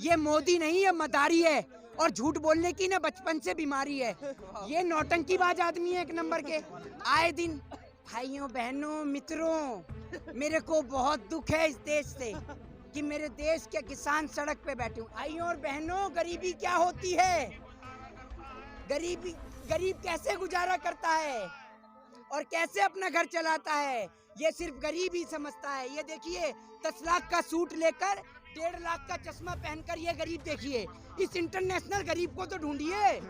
ये मोदी नहीं, ये मदारी है। और झूठ बोलने की ना बचपन से बीमारी है। ये नौटंकीबाज आदमी है एक नंबर के। आए दिन भाइयों बहनों मित्रों, मेरे को बहुत दुख है इस देश से कि मेरे देश के किसान सड़क पे बैठे हुए। भाइयों और बहनों, गरीबी क्या होती है? गरीब कैसे गुजारा करता है और कैसे अपना घर चलाता है, ये सिर्फ गरीब ही समझता है। ये देखिए 10 लाख का सूट लेकर 1.5 लाख का चश्मा पहनकर ये गरीब देखिए। इस इंटरनेशनल गरीब को तो ढूंढिए।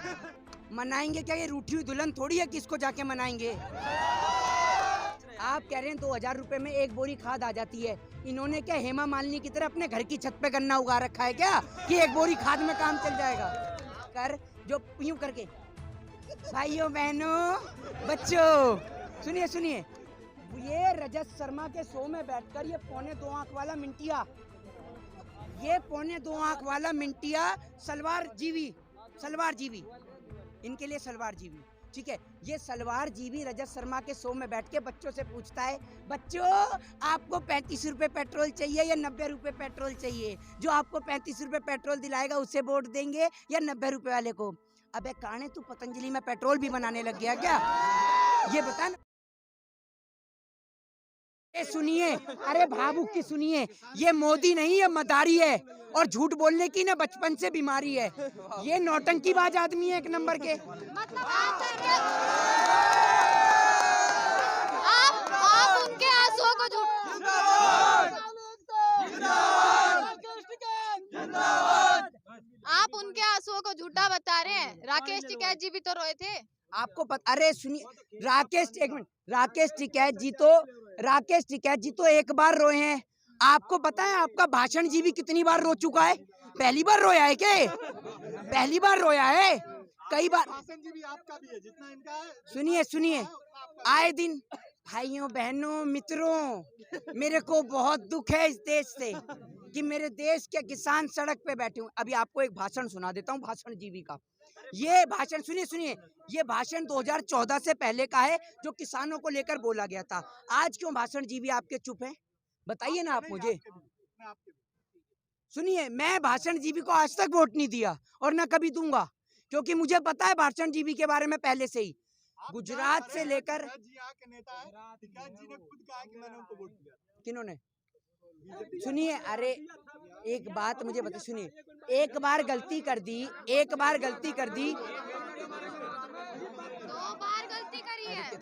मनाएंगे क्या? ये रूठी हुई दुल्हन थोड़ी है कि इसको जाके मनाएंगे। आप कह रहे हैं 2000 रुपए में एक बोरी खाद आ जाती है। इन्होंने क्या हेमा मालिनी की तरह अपने घर की छत पे गन्ना उगा रखा है क्या कि एक बोरी खाद में काम चल जाएगा? कर जो यूं करके। भाइयों बहनों बच्चों सुनिए सुनिए, ये रजत शर्मा के शो में बैठकर ये 2.25 आंख वाला मिंटिया, ये 2.25 आंख वाला मिंटिया सलवार जीवी इनके लिए सलवार जीवी, ठीक है। ये सलवार जीवी रजत शर्मा के शो में बैठ के बच्चों से पूछता है, बच्चों आपको 35 रुपए पेट्रोल चाहिए या 90 रुपए पेट्रोल चाहिए? जो आपको 35 रुपए पेट्रोल दिलाएगा उसे वोट देंगे या 90 रुपए वाले को? अबे काने, तू पतंजलि में पेट्रोल भी बनाने लग गया क्या? ये बता ना। सुनिए, अरे भावुक की सुनिए, ये मोदी नहीं, ये मदारी है। और झूठ बोलने की ना बचपन से बीमारी है। ये नौटंकीबाज आदमी है एक नंबर के। मतलब आप उनके आंसुओं को आप उनके आंसुओं को झूठा बता रहे हैं। राकेश टिकैत जी भी तो रोए थे। आपको पता? अरे सुनिए, एक मिनट, राकेश टिकैत जी तो एक बार रोए हैं। आपको पता है आपका भाषण जी भी कितनी बार रो चुका है? पहली बार रोया है क्या? पहली बार रोया है? कई बार। आपका भी है जितना इनका है। सुनिए, आए दिन भाइयों बहनों मित्रों, मेरे को बहुत दुख है इस देश से कि मेरे देश के किसान सड़क पे बैठे हुए। अभी आपको एक भाषण सुना देता हूँ, भाषण जीवी का। ये भाषण सुनिए, ये भाषण 2014 से पहले का है जो किसानों को लेकर बोला गया था। आज क्यों भाषण जीवी आपके चुप हैं? बताइए ना आप मुझे। सुनिए, मैं भाषण जीवी को आज तक वोट नहीं दिया और ना कभी दूंगा, क्योंकि मुझे पता है भाषण जीवी के बारे में पहले से ही। गुजरात से लेकर किन्होंने? सुनिए, अरे एक बात मुझे बता, सुनिए, एक बार गलती कर दी। 2 बार गलती करी है। 2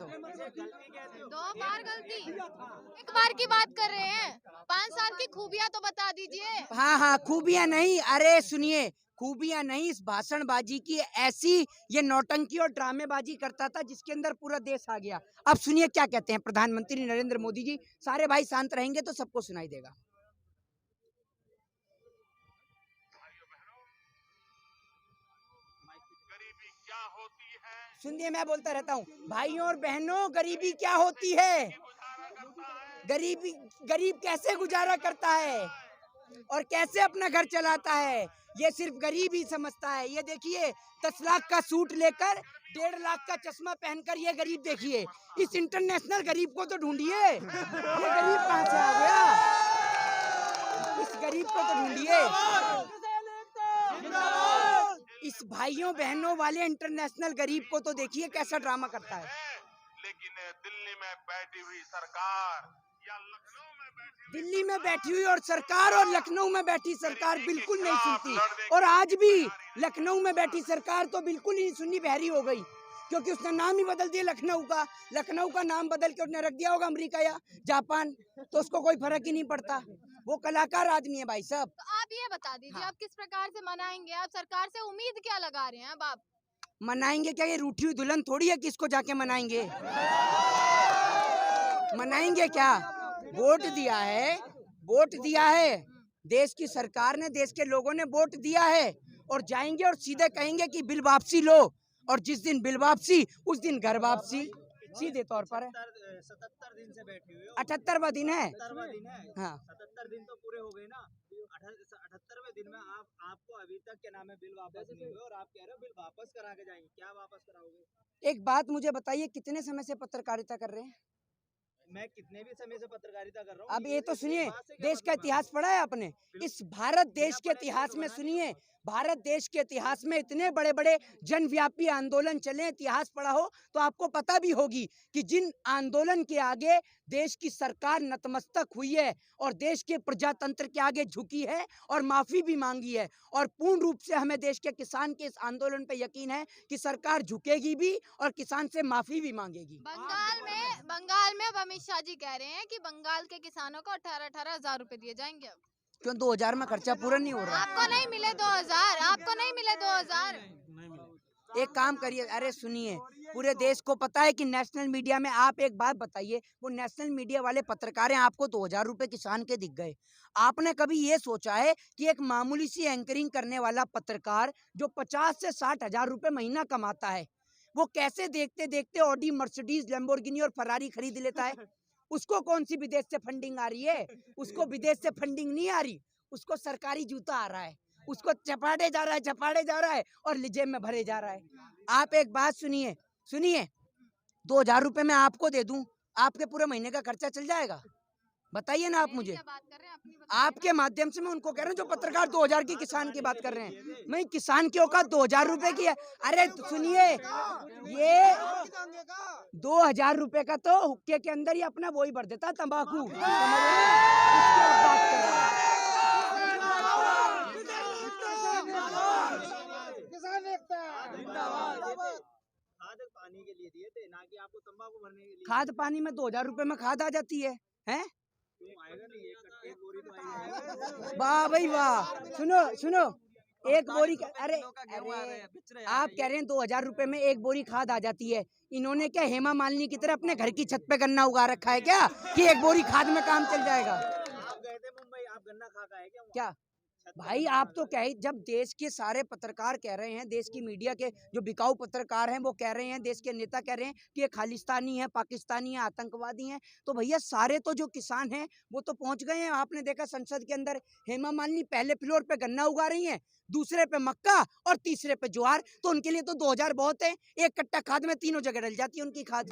बार गलती, एक बार की बात कर रहे हैं। 5 साल की खूबियां तो बता दीजिए। हाँ, खूबियां नहीं, अरे सुनिए, खूबियां नहीं, इस भाषणबाजी की ऐसी ये नौटंकी और ड्रामेबाजी करता था जिसके अंदर पूरा देश आ गया। अब सुनिए क्या कहते हैं प्रधानमंत्री नरेंद्र मोदी जी। सारे भाई शांत रहेंगे तो सबको सुनाई देगा। सुनिए, मैं बोलता रहता हूँ, भाइयों और बहनों, गरीबी क्या होती है? गरीब कैसे गुजारा करता है और कैसे अपना घर चलाता है, ये सिर्फ गरीब ही समझता है। ये देखिए 10 लाख का सूट लेकर 1.5 लाख का चश्मा पहनकर ये गरीब देखिए। इस इंटरनेशनल गरीब को तो ढूंढिए। ये गरीब कहाँ से आ गया? इस गरीब को तो ढूंढिए। इस भाइयों बहनों वाले इंटरनेशनल गरीब को तो देखिए कैसा ड्रामा करता है। लेकिन दिल्ली में बैठी हुई सरकार या लखनऊ में दिल्ली में बैठी हुई और सरकार और लखनऊ में बैठी सरकार बिल्कुल नहीं सुनती। और आज भी लखनऊ में बैठी सरकार तो बिल्कुल ही सुन्नी बहरी हो गई, क्योंकि उसने नाम ही बदल दिया लखनऊ का नाम बदल के उसने रख दिया होगा अमेरिका या जापान, तो उसको कोई फर्क ही नहीं पड़ता। वो कलाकार आदमी है भाई साहब। तो आप ये बता दीजिए, आप किस प्रकार से मनाएंगे? आप सरकार से उम्मीद क्या लगा रहे हैं? अब आप मनाएंगे क्या? ये रूठी हुई दुल्हन थोड़ी है कि इसको जाके मनाएंगे। मनाएंगे क्या? वोट दिया है, देश की सरकार ने, देश के लोगों ने वोट दिया है और जाएंगे और सीधे कहेंगे कि बिल वापसी लो, और जिस दिन बिल वापसी उस दिन घर वापसी, सीधे तौर पर है। 77 दिन से बैठी हुई हो। 78वां दिन है। 78वां दिन है। हाँ, 77 दिन तो पूरे हो गए ना। 78वें दिन में आपको अभी तक क्या नाम है बिल वापस नहीं हुए और आप कह रहे हो बिल वापस करा के जाएंगे। क्या वापस कराओगे? एक बात मुझे बताइए, कितने समय से पत्रकारिता कर रहे हैं? मैं कितने भी समय से पत्रकारिता कर रहा हूँ। अब ये तो सुनिए, बात से क्या देश का मतलब इतिहास पढ़ा है आपने? इस भारत देश के इतिहास में सुनिए, भारत देश के इतिहास में इतने बड़े बड़े जनव्यापी आंदोलन चले, इतिहास पढ़ा हो तो आपको पता भी होगी कि जिन आंदोलन के आगे देश की सरकार नतमस्तक हुई है और देश के प्रजातंत्र के आगे झुकी है और माफी भी मांगी है। और पूर्ण रूप से हमें देश के किसान के इस आंदोलन पे यकीन है कि सरकार झुकेगी भी और किसान से माफी भी मांगेगी। बंगाल में अब अमित शाह जी कह रहे हैं कि बंगाल के किसानों को 18-18 हजार रुपए दिए जाएंगे। अब क्यों 2000 में खर्चा पूरा नहीं हो रहा? आपको नहीं मिले 2000, आपको नहीं मिले 2000। एक काम करिए, अरे सुनिए, पूरे देश को पता है कि नेशनल मीडिया में, आप एक बात बताइए, वो नेशनल मीडिया वाले पत्रकार हैं, आपको 2000 रुपए किसान के दिख गए। आपने कभी ये सोचा है कि एक मामूली सी एंकरिंग करने वाला पत्रकार जो 50 से 60 हजार रुपए महीना कमाता है, वो कैसे देखते देखते ऑडी, मर्सिडीज, लैम्बोर्गिनी और फरारी खरीद लेता है? उसको कौन सी विदेश से फंडिंग आ रही है? उसको विदेश से फंडिंग नहीं आ रही, उसको सरकारी जूता आ रहा है, उसको चपाटे जा रहा है और जेब में भरे जा रहा है। आप एक बात सुनिए, 2000 रुपए मैं आपको दे दूं, आपके पूरे महीने का खर्चा चल जाएगा? बताइए ना आप मुझे। क्या बात कर रहे हैं, अपनी बताइए आपके माध्यम से मैं उनको कह रहा हूँ जो पत्रकार 2000 की किसान की बात कर रहे हैं, मैं किसान की औकात 2000 रुपए की है। अरे सुनिए, ये 2000 रुपए का तो हुक्के के अंदर ही अपना वो ही भर देता तंबाकू, समझ रहे हैं? इसकी आप बात कर रहे हैं। खाद पानी के लिए दिए थे, ना कि आपको तंबाकू भरने के लिए। खाद पानी में 2000 रुपए में खाद आ जाती है, हैं? क्यों आएगा नहीं? एक बोरी तो आएगी। वाह भाई वाह, सुनो, एक बोरी अरे आप कह रहे हैं 2000 रुपए में एक बोरी खाद आ जाती है। इन्होंने क्या हेमा मालिनी की तरह अपने घर की छत पे गन्ना उगा रखा है क्या कि एक बोरी खाद में काम चल जाएगा? आप गए थे मुंबई, आप गन्ना खा का है क्या? भाई आप तो क्या, जब देश के सारे पत्रकार कह रहे हैं, देश की मीडिया के जो बिकाऊ पत्रकार हैं वो कह रहे हैं, देश के नेता कह रहे हैं कि ये खालिस्तानी है, पाकिस्तानी है, आतंकवादी हैं, तो भैया सारे तो जो किसान हैं वो तो पहुंच गए हैं। आपने देखा संसद के अंदर हेमा मालिनी पहले फ्लोर पे गन्ना उगा रही हैं, दूसरे पे मक्का और तीसरे पे ज्वार, तो उनके लिए तो 2000 बहुत है। एक कट्टा खाद में तीनों जगह डल जाती है उनकी खाद।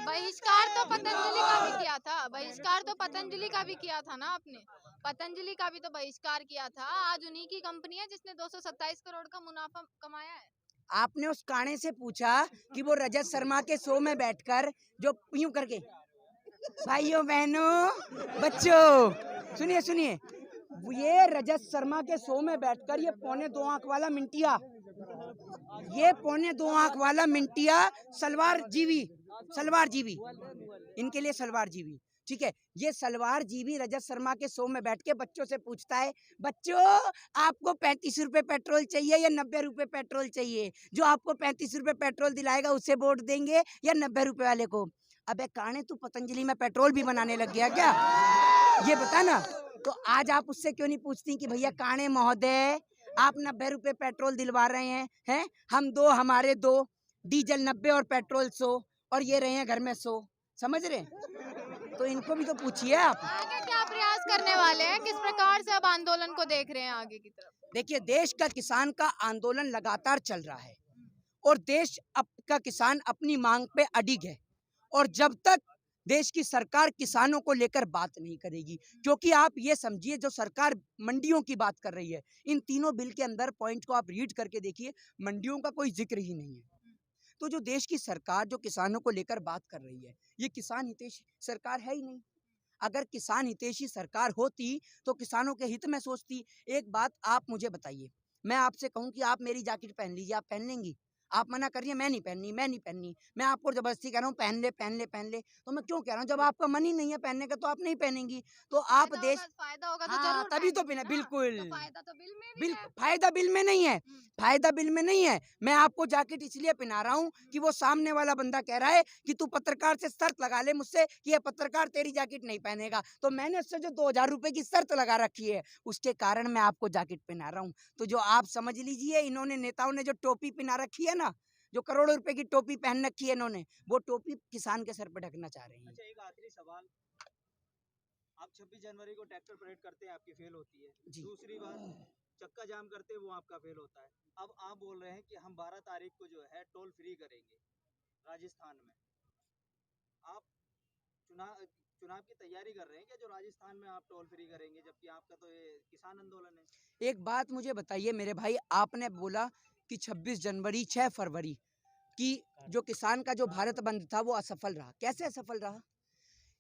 बहिष्कार तो पतंजलि का भी किया था, बहिष्कार तो पतंजलि का भी किया था ना आपने, पतंजलि का भी तो बहिष्कार किया था। आज उन्हीं की कंपनी है जिसने 227 करोड़ का मुनाफा कमाया है। आपने उस काणे से पूछा कि वो रजत शर्मा के शो में बैठकर जो यूं करके, भाइयों बहनों बच्चों सुनिए, ये रजत शर्मा के शो में बैठकर ये पौने 2 आंख वाला मिंटिया, सलवार जीवी इनके लिए सलवार जीवी, ठीक है? ये सलवार जीवी रजत शर्मा के शो में बैठ के बच्चों से पूछता है, बच्चों आपको 35 रुपए पेट्रोल चाहिए या 90 रुपए पेट्रोल चाहिए? जो आपको 35 रुपए पेट्रोल दिलाएगा उसे वोट देंगे या 90 रुपए वाले को? अबे काने, तू पतंजलि में पेट्रोल भी बनाने लग गया क्या? ये बता ना। तो आज आप उससे क्यों नहीं पूछती कि भैया काणे महोदय, आप 90 रुपए पेट्रोल दिलवा रहे हैं? हम दो, हमारे दो, डीजल 90 और पेट्रोल 100, और ये रहे हैं घर में 100, समझ रहे हैं? तो इनको भी तो पूछिए आप। आगे क्या प्रयास करने वाले हैं, किस प्रकार से अब आंदोलन को देख रहे हैं आगे की तरफ? देखिए, देश का किसान का आंदोलन लगातार चल रहा है और देश का किसान अपनी मांग पे अडिग है, और जब तक देश की सरकार किसानों को लेकर बात नहीं करेगी, क्योंकि आप ये समझिए, जो सरकार मंडियों की बात कर रही है, इन तीनों बिल के अंदर पॉइंट को आप रीड करके देखिए, मंडियों का कोई जिक्र ही नहीं है। तो जो देश की सरकार जो किसानों को लेकर बात कर रही है, ये किसान हितैषी सरकार है ही नहीं। अगर किसान हितैषी सरकार होती तो किसानों के हित में सोचती। एक बात आप मुझे बताइए, मैं आपसे कहूं कि आप मेरी जैकेट पहन लीजिए, आप पहन लेंगी? आप मना कर रही है, मैं नहीं पहननी, मैं आपको जबरदस्ती कह रहा हूँ पहन ले, तो मैं क्यों कह रहा हूँ? जब आपका मन ही नहीं है पहनने का तो आप नहीं पहनेंगी। तो आप देश फायदा होगा तो हाँ, जरूर तभी तो पहनेंगे ना। बिल्कुल तो फायदा तो बिल में भी है। फायदा बिल में नहीं है, फायदा बिल में नहीं है। मैं आपको जैकेट इसलिए पहना रहा हूँ कि वो सामने वाला बंदा कह रहा है कि तू पत्रकार से शर्त लगा ले मुझसे कि ये पत्रकार तेरी जैकेट नहीं पहनेगा, तो मैंने उससे जो 2000 रुपए की शर्त लगा रखी है, उसके कारण मैं आपको जैकेट पहना रहा हूँ। तो जो आप समझ लीजिए, इन्होंने नेताओं ने जो टोपी पहना रखी है ना, जो करोड़ों रुपए की टोपी पहन रखी है इन्होंने, वो टोपी किसान के सर पे ढकना चाह रहे हैं। अच्छा, एक आखिरी सवाल, आप 26 जनवरी को ट्रैक्टर परेड करते हैं, आपकी फेल होती है। दूसरी बात, चक्का जाम करते हैं, वो आपका फेल होता है। अब आप बोल रहे हैं कि हम 12 तारीख को जो है टोल फ्री करेंगे राजस्थान में, आप चुनाव की तैयारी कर रहे हैं क्या, जो राजस्थान में आप टोल फ्री करेंगे, जबकि आपका तो ये किसान आंदोलन है? एक बात मुझे बताइए मेरे भाई, आपने बोला कि 26 जनवरी 6 फरवरी की जो किसान का जो भारत बंद था वो असफल रहा। कैसे असफल रहा?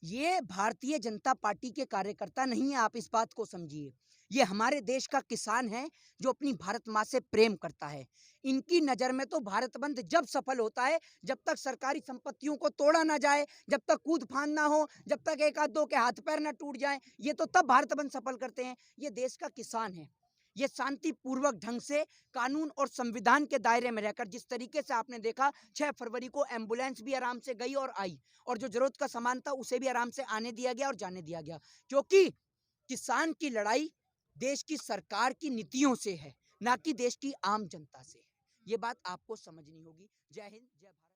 ये भारतीय जनता पार्टी के कार्यकर्ता नहीं है, आप इस बात को समझिए। ये हमारे देश का किसान है जो अपनी भारत माँ से प्रेम करता है। इनकी नज़र में तो भारत बंद जब सफल होता है जब तक सरकारी संपत्तियों को तोड़ा ना जाए, जब तक कूद फांद ना हो, जब तक एक आध दो के हाथ पैर ना टूट जाए, ये तो तब भारत बंद सफल करते हैं। ये देश का किसान है। ये शांतिपूर्वक ढंग से कानून और संविधान के दायरे में रहकर, जिस तरीके से आपने देखा 6 फरवरी को एम्बुलेंस भी आराम से गई और आई, और जो जरूरत का सामान था उसे भी आराम से आने दिया गया और जाने दिया गया, क्योंकि किसान की लड़ाई देश की सरकार की नीतियों से है, ना कि देश की आम जनता से। ये बात आपको समझनी होगी। जय हिंद, जय भारत।